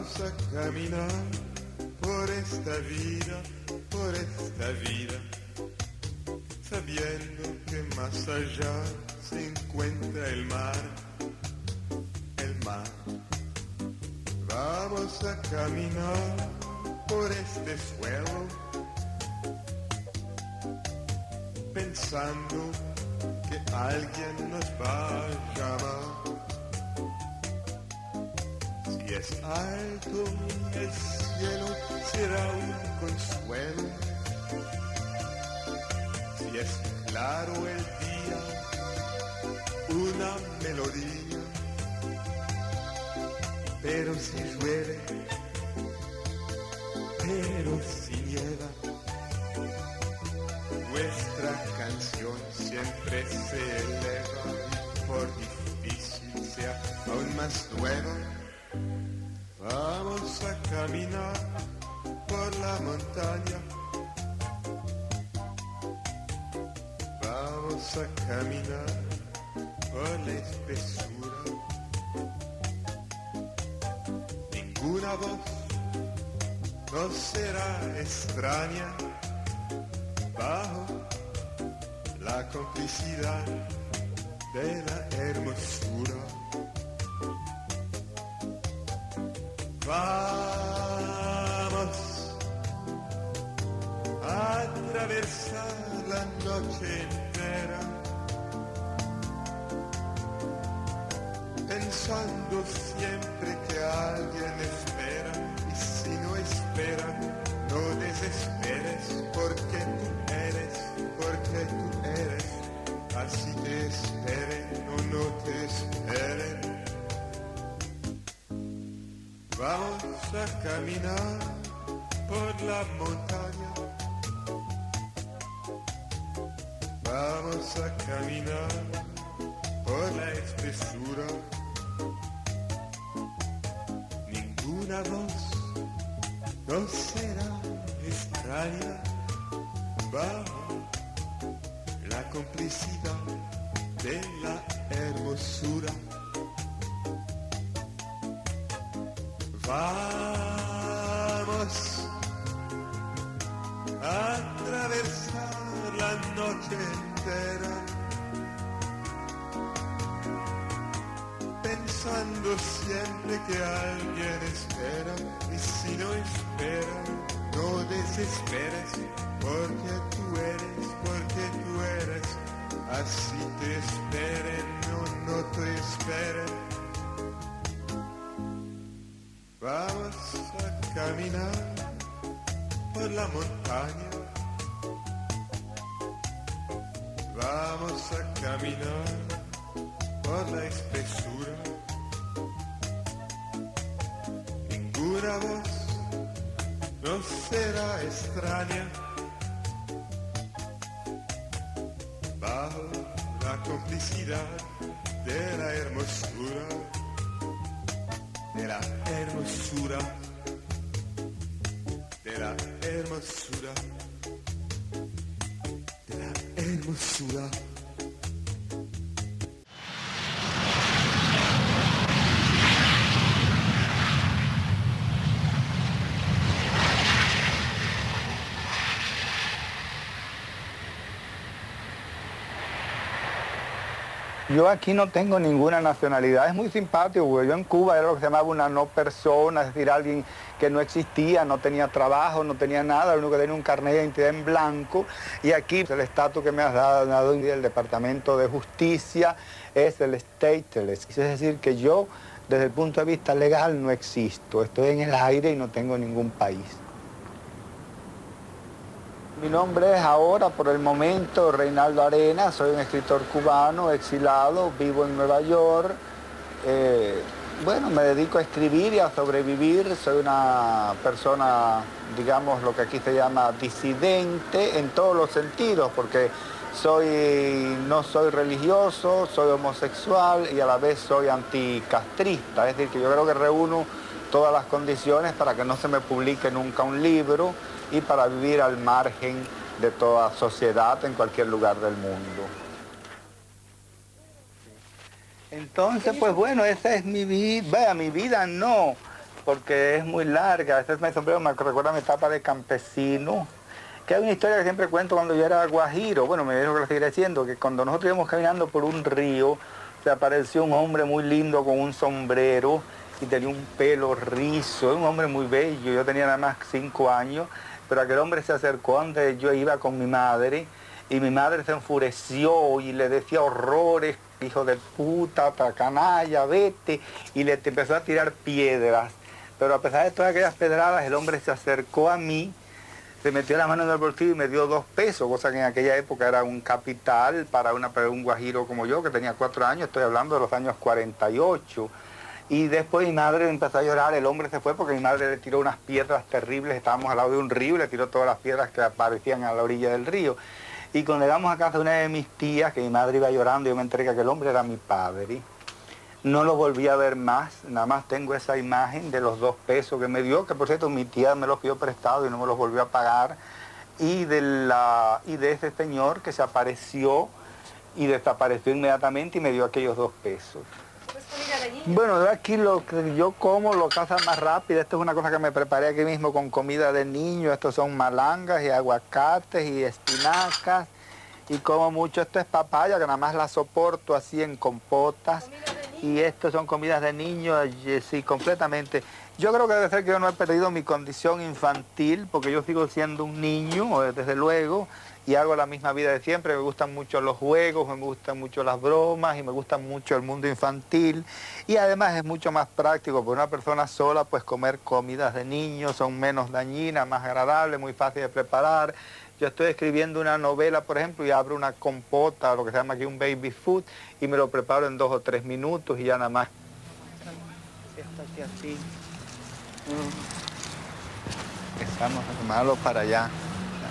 Vamos a caminar por esta vida, sabiendo que más allá se encuentra el mar. Vamos a caminar por este suelo, pensando que alguien nos va a llamar. Si es alto el cielo, será un consuelo. Si es claro el día, una melodía. Pero si llueve, pero si nieva, nuestra canción siempre se eleva y por difícil sea aún más nueva. Vamos a caminar por la montaña, vamos a caminar por la espesura. Ninguna voz nos será extraña bajo la complicidad de la hermosura. Vamos a atravesar la noche entera, pensando siempre que alguien espera, y si no espera, no desesperes, porque tú eres, así te esperen o no te esperen. Vamos a caminar por la montaña, vamos a caminar por la espesura. Ninguna voz nos será extraña bajo la complicidad de la hermosura. Vamos a atravesar la noche entera, pensando siempre que alguien espera, y si no espera, no desesperes, porque tú eres, así te esperen o no te esperen. Vamos a caminar por la montaña, vamos a caminar por la espesura. Ninguna voz nos será extraña bajo la complicidad de la hermosura. De la hermosura, de la hermosura, de la hermosura. Yo aquí no tengo ninguna nacionalidad, es muy simpático, porque yo en Cuba era lo que se llamaba una no persona, es decir, alguien que no existía, no tenía trabajo, no tenía nada, lo único que tenía un carnet de identidad en blanco, y aquí el estatus que me has dado el Departamento de Justicia es el stateless, es decir, que yo desde el punto de vista legal no existo, estoy en el aire y no tengo ningún país. Mi nombre es ahora, por el momento, Reinaldo Arenas, soy un escritor cubano, exilado, vivo en Nueva York. Bueno, me dedico a escribir y a sobrevivir, soy una persona, digamos, lo que aquí se llama disidente en todos los sentidos, porque no soy religioso, soy homosexual y a la vez soy anticastrista, es decir, que yo creo que reúno todas las condiciones para que no se me publique nunca un libro y para vivir al margen de toda sociedad en cualquier lugar del mundo. Entonces, pues bueno, esa es mi vida. Mi vida no, porque es muy larga. Este es mi sombrero, me recuerda a mi etapa de campesino, que hay una historia que siempre cuento cuando yo era guajiro. Bueno, me dijo que lo seguiré diciendo, que cuando nosotros íbamos caminando por un río, se apareció un hombre muy lindo con un sombrero y tenía un pelo rizo, un hombre muy bello. Yo tenía nada más 5 años, pero aquel hombre se acercó donde yo iba con mi madre, y mi madre se enfureció y le decía horrores, hijo de puta, canalla, vete, y le empezó a tirar piedras. Pero a pesar de todas aquellas pedradas, el hombre se acercó a mí, se metió la mano en el bolsillo y me dio 2 pesos, cosa que en aquella época era un capital para un guajiro como yo, que tenía 4 años, estoy hablando de los años 48. Y después mi madre empezó a llorar, el hombre se fue porque mi madre le tiró unas piedras terribles, estábamos al lado de un río y le tiró todas las piedras que aparecían a la orilla del río. Y cuando llegamos a casa de una de mis tías, que mi madre iba llorando, yo me enteré que aquel hombre era mi padre. No lo volví a ver más, nada más tengo esa imagen de los 2 pesos que me dio, que por cierto mi tía me los pidió prestado y no me los volvió a pagar, y de ese señor que se apareció y desapareció inmediatamente y me dio aquellos 2 pesos. Bueno, de aquí lo que yo como, lo casa más rápido. Esto es una cosa que me preparé aquí mismo con comida de niño. Estos son malangas y aguacates y espinacas. Y como mucho, esto es papaya, que nada más la soporto así en compotas. Y estos son comidas de niño, sí, completamente. Yo creo que debe ser que yo no he perdido mi condición infantil, porque yo sigo siendo un niño, desde luego, y hago la misma vida de siempre. Me gustan mucho los juegos, me gustan mucho las bromas y me gusta mucho el mundo infantil. Y además es mucho más práctico para una persona sola, pues comer comidas de niños, son menos dañinas, más agradables, muy fácil de preparar. Yo estoy escribiendo una novela, por ejemplo, y abro una compota, lo que se llama aquí un baby food, y me lo preparo en 2 o 3 minutos y ya nada más. Esto así. Estamos malo para allá.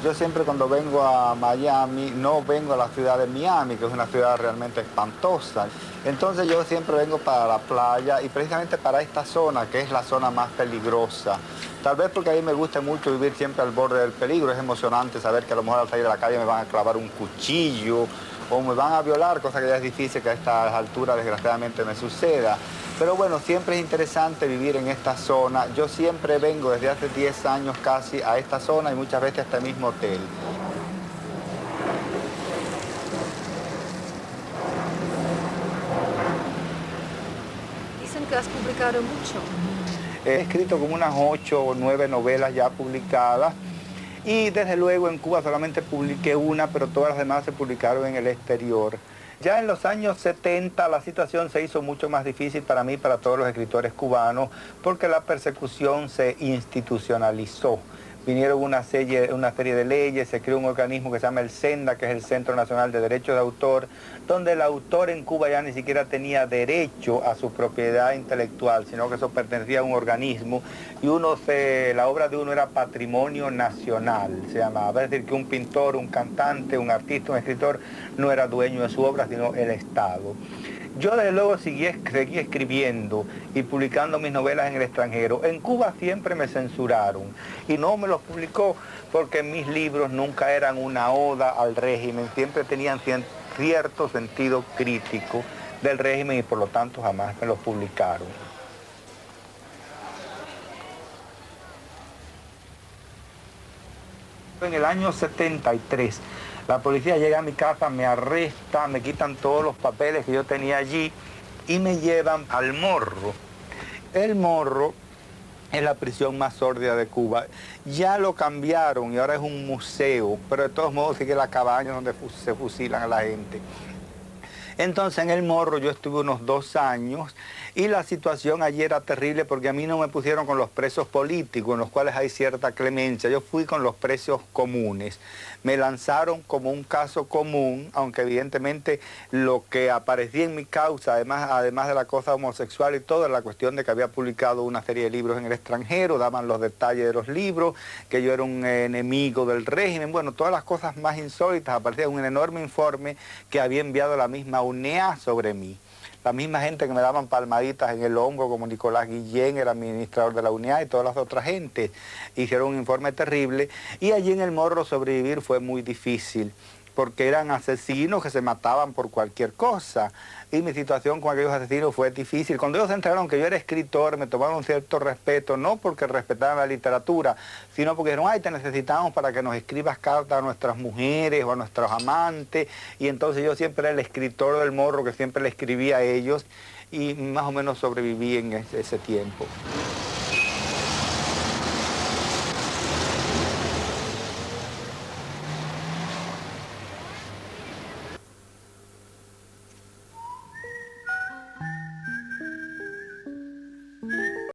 Yo siempre cuando vengo a Miami, no vengo a la ciudad de Miami, que es una ciudad realmente espantosa. Entonces yo siempre vengo para la playa y precisamente para esta zona, que es la zona más peligrosa. Tal vez porque a mí me gusta mucho vivir siempre al borde del peligro. Es emocionante saber que a lo mejor al salir de la calle me van a clavar un cuchillo o me van a violar, cosa que ya es difícil que a estas alturas desgraciadamente me suceda. Pero bueno, siempre es interesante vivir en esta zona. Yo siempre vengo desde hace 10 años casi a esta zona y muchas veces a este mismo hotel. Dicen que has publicado mucho. He escrito como unas 8 o 9 novelas ya publicadas. Y desde luego en Cuba solamente publiqué una, pero todas las demás se publicaron en el exterior. Ya en los años 70 la situación se hizo mucho más difícil para mí y para todos los escritores cubanos, porque la persecución se institucionalizó. Vinieron una serie de leyes, se creó un organismo que se llama el CENDA, que es el Centro Nacional de Derechos de Autor, donde el autor en Cuba ya ni siquiera tenía derecho a su propiedad intelectual, sino que eso pertenecía a un organismo, y la obra de uno era patrimonio nacional, se llamaba. Es decir, que un pintor, un cantante, un artista, un escritor no era dueño de su obra, sino el Estado. Yo desde luego seguí escribiendo y publicando mis novelas en el extranjero. En Cuba siempre me censuraron y no me los publicó porque mis libros nunca eran una oda al régimen, siempre tenían cierto sentido crítico del régimen y por lo tanto jamás me los publicaron. En el año 73, la policía llega a mi casa, me arresta, me quitan todos los papeles que yo tenía allí y me llevan al Morro. El Morro es la prisión más sórdida de Cuba. Ya lo cambiaron y ahora es un museo, pero de todos modos sigue la cabaña donde se fusilan a la gente. Entonces en el Morro yo estuve unos 2 años y la situación allí era terrible porque a mí no me pusieron con los presos políticos, en los cuales hay cierta clemencia. Yo fui con los presos comunes. Me lanzaron como un caso común, aunque evidentemente lo que aparecía en mi causa, además de la cosa homosexual y todo, era la cuestión de que había publicado una serie de libros en el extranjero, daban los detalles de los libros, que yo era un enemigo del régimen, bueno, todas las cosas más insólitas. Aparecía un enorme informe que había enviado la misma UNEA sobre mí. La misma gente que me daban palmaditas en el hombro, como Nicolás Guillén, era administrador de la UNEA, y todas las otras gentes, hicieron un informe terrible. Y allí en el Morro sobrevivir fue muy difícil, porque eran asesinos que se mataban por cualquier cosa. Y mi situación con aquellos asesinos fue difícil. Cuando ellos se enteraron que yo era escritor, me tomaron cierto respeto, no porque respetaban la literatura, sino porque dijeron, ay, te necesitamos para que nos escribas cartas a nuestras mujeres o a nuestros amantes. Y entonces yo siempre era el escritor del Morro, que siempre le escribía a ellos, y más o menos sobreviví en ese tiempo.